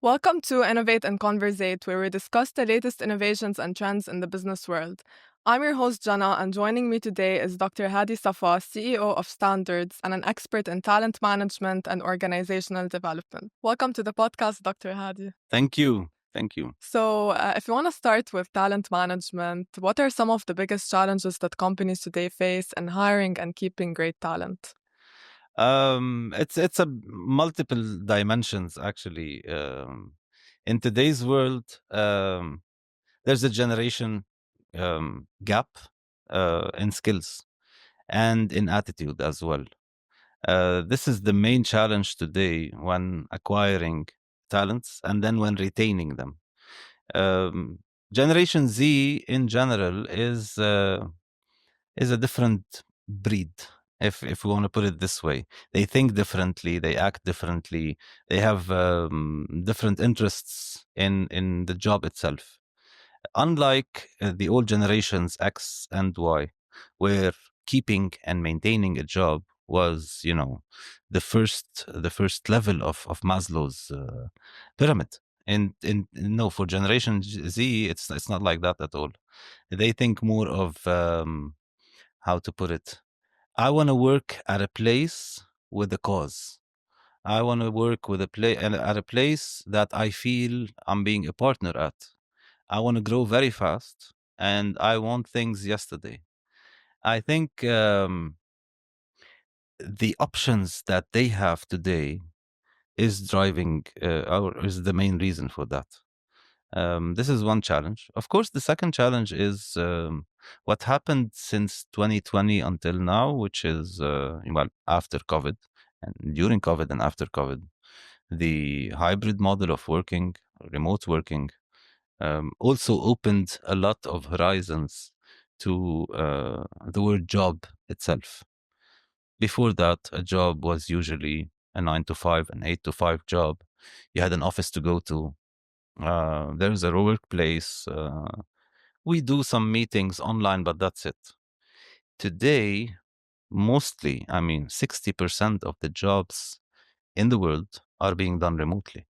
Welcome to Innovate and Conversate, where we discuss the latest innovations and trends in the business world. I'm your host, Jana, and joining me today is Dr. Hady Safa, CEO of Standards and an expert in talent management and organizational development. Welcome to the podcast, Dr. Hady. Thank you. Thank you. So, if you want to start with talent management, what are some of the biggest challenges that companies today face in hiring and keeping great talent? It's a multiple dimensions actually. In today's world, there's a generation gap in skills and in attitude as well. This is the main challenge today when acquiring talents and then when retaining them. Um, Generation Z in general is a different breed, if we want to put it this way. They think differently, they act differently, they have different interests in the job itself. Unlike the old generations X and Y, where keeping and maintaining a job was, the first level of Maslow's pyramid. And no, for Generation Z, it's not like that at all. They think more of how to put it. I want to work at a place with a cause. I want to work with at a place that I feel I'm being a partner at. I want to grow very fast, and I want things yesterday. I think the options that they have today is driving, or is the main reason for that. This is one challenge. Of course, the second challenge is what happened since 2020 until now, which is, well, after COVID and during COVID and after COVID, the hybrid model of working, remote working, also opened a lot of horizons to the word job itself. Before that, a job was usually a 9 to 5, an 8 to 5 job. You had an office to go to. There's a workplace. We do some meetings online, but that's it. Today, mostly, 60% of the jobs in the world are being done remotely,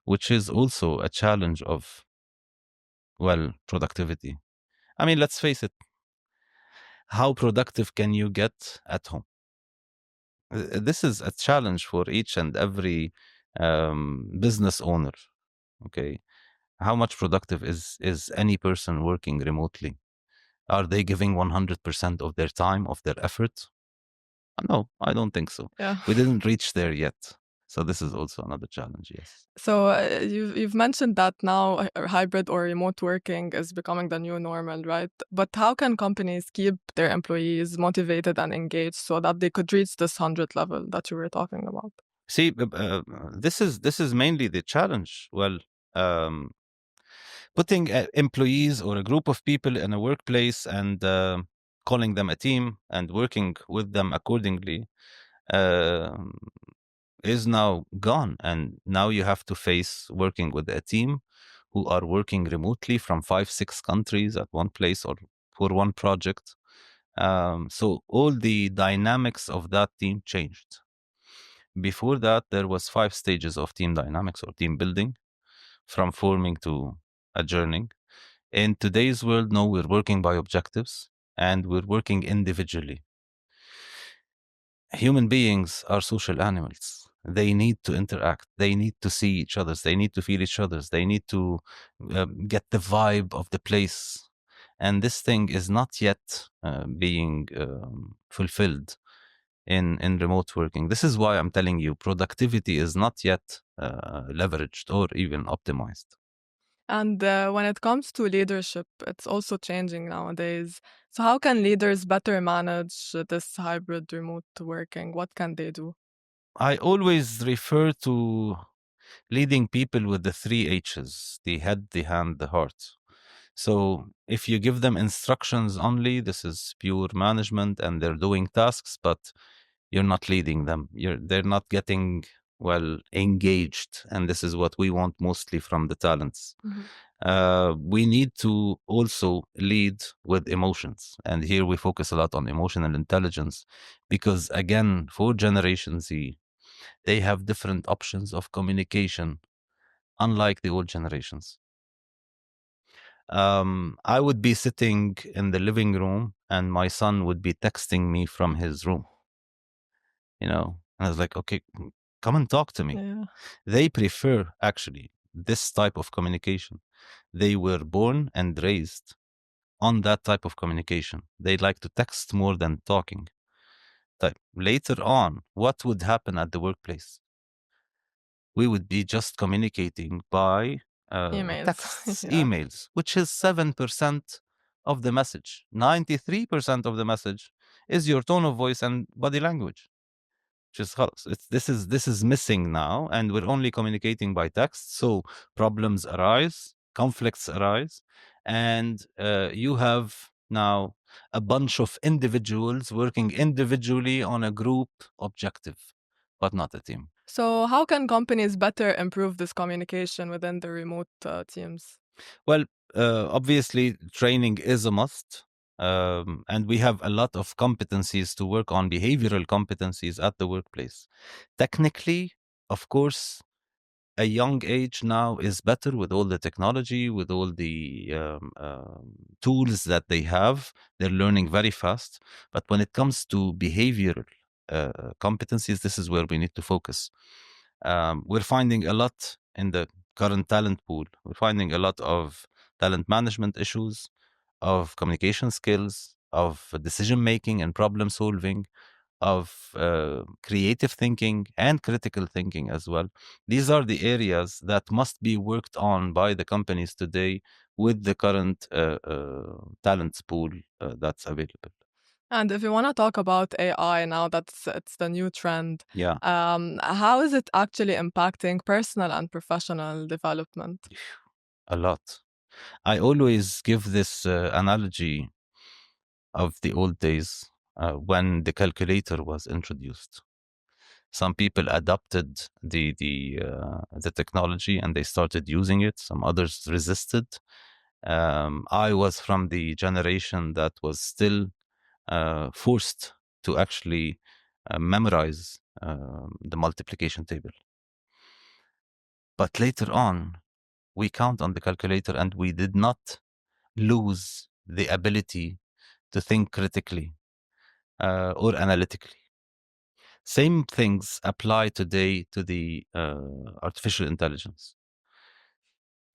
which is also a challenge of, well, productivity. Let's face it, how productive can you get at home? This is a challenge for each and every business owner. Okay. How much productive is any person working remotely? Are they giving 100% of their time, of their effort? No, I don't think so. Yeah. We didn't reach there yet. So this is also another challenge, yes. So you've mentioned that now hybrid or remote working is becoming the new normal, right? But how can companies keep their employees motivated and engaged so that they could reach this 100 level that you were talking about? See, this is mainly the challenge. Well, um, putting employees or a group of people in a workplace and calling them a team and working with them accordingly um is now gone. And now you have to face working with a team who are working remotely from 5, 6 countries at one place or for one project. So all the dynamics of that team changed. Before that, there was 5 stages of team dynamics or team building, from forming to adjourning. In today's world, no, we're working by objectives and we're working individually. Human beings are social animals. They need to interact. They need to see each other's. They need to feel each other's. They need to get the vibe of the place. And this thing is not yet being fulfilled in remote working. This is why I'm telling you productivity is not yet leveraged or even optimized. And when it comes to leadership, it's also changing nowadays. So how can leaders better manage this hybrid remote working? What can they do? I always refer to leading people with the 3 H's: the head, the hand, the heart. So if you give them instructions only, this is pure management and they're doing tasks, but you're not leading them. They're not getting, well, engaged. And this is what we want mostly from the talents. Mhm. We need to also lead with emotions. And here we focus a lot on emotional intelligence because, again, for Generation Z, they have different options of communication, unlike the old generations. I would be sitting in the living room and my son would be texting me from his room, and I was like, okay, come and talk to me. Yeah. They prefer actually this type of communication. They were born and raised on that type of communication. They like to text more than talking. Later on, what would happen at the workplace? We would be just communicating by Emails. texts, Yeah. emails, which is 7% of the message. 93% of the message is your tone of voice and body language. Just this is missing now, and we're only communicating by text. So problems arise, conflicts arise, and you have now a bunch of individuals working individually on a group objective, but not a team. So, how can companies better improve this communication within the remote teams? Well, obviously, training is a must. And we have a lot of competencies to work on, behavioral competencies at the workplace. Technically, of course, a young age now is better with all the technology, with all the tools that they have. They're learning very fast. But when it comes to behavioral competencies, this is where we need to focus. We're finding a lot in the current talent pool. We're finding a lot of talent management issues, of communication skills, of decision making and problem solving, of creative thinking and critical thinking as well. These are the areas that must be worked on by the companies today with the current talent pool that's available. And if you want to talk about AI now, it's the new trend. Yeah, How is it actually impacting personal and professional development? a lot. I always give this analogy of the old days when the calculator was introduced. Some people adopted the technology and they started using it. Some others resisted. I was from the generation that was still forced to actually memorize the multiplication table. But later on, we count on the calculator and we did not lose the ability to think critically or analytically. Same things apply today to the artificial intelligence.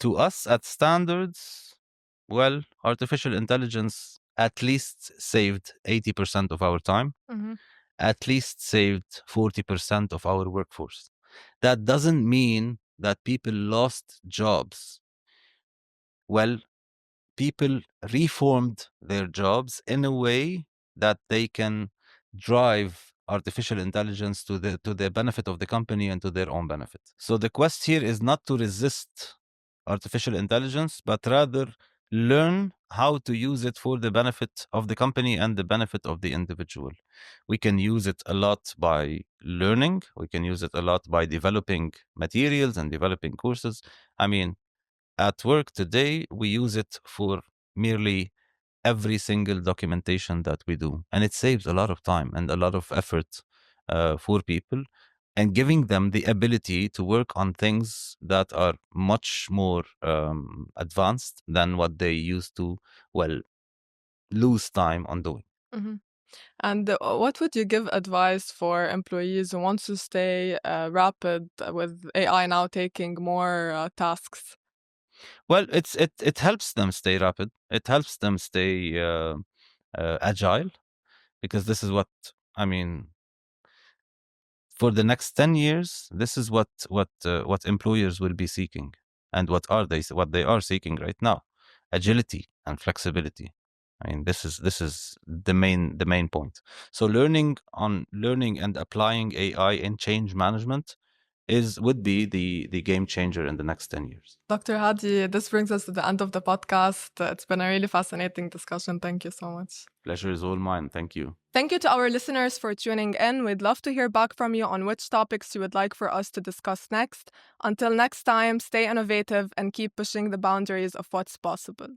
To us at standards, well, artificial intelligence at least saved 80% of our time, Mm-hmm. at least saved 40% of our workforce. That doesn't mean that people lost jobs. Well, people reformed their jobs in a way that they can drive artificial intelligence to the benefit of the company and to their own benefit. So the quest here is not to resist artificial intelligence, but rather learn how to use it for the benefit of the company and the benefit of the individual. We can use it a lot by learning. We can use it a lot by developing materials and developing courses. I mean, at work today, we use it for merely every single documentation that we do. And it saves a lot of time and a lot of effort for people and giving them the ability to work on things that are much more advanced than what they used to, well, lose time on doing. Mm-hmm. And what would you give advice for employees who want to stay rapid with AI now taking more tasks? Well, it helps them stay rapid. It helps them stay agile because this is what I mean. For the next 10 years, this is what employers will be seeking, and what they are seeking right now: agility and flexibility. I mean, this is the main point. So learning and applying AI in change management would be the game changer in the next 10 years. Dr. Hadi, this brings us to the end of the podcast. It's been a really fascinating discussion. Thank you so much. Pleasure is all mine. Thank you. Thank you to our listeners for tuning in. We'd love to hear back from you on which topics you would like for us to discuss next. Until next time, stay innovative and keep pushing the boundaries of what's possible.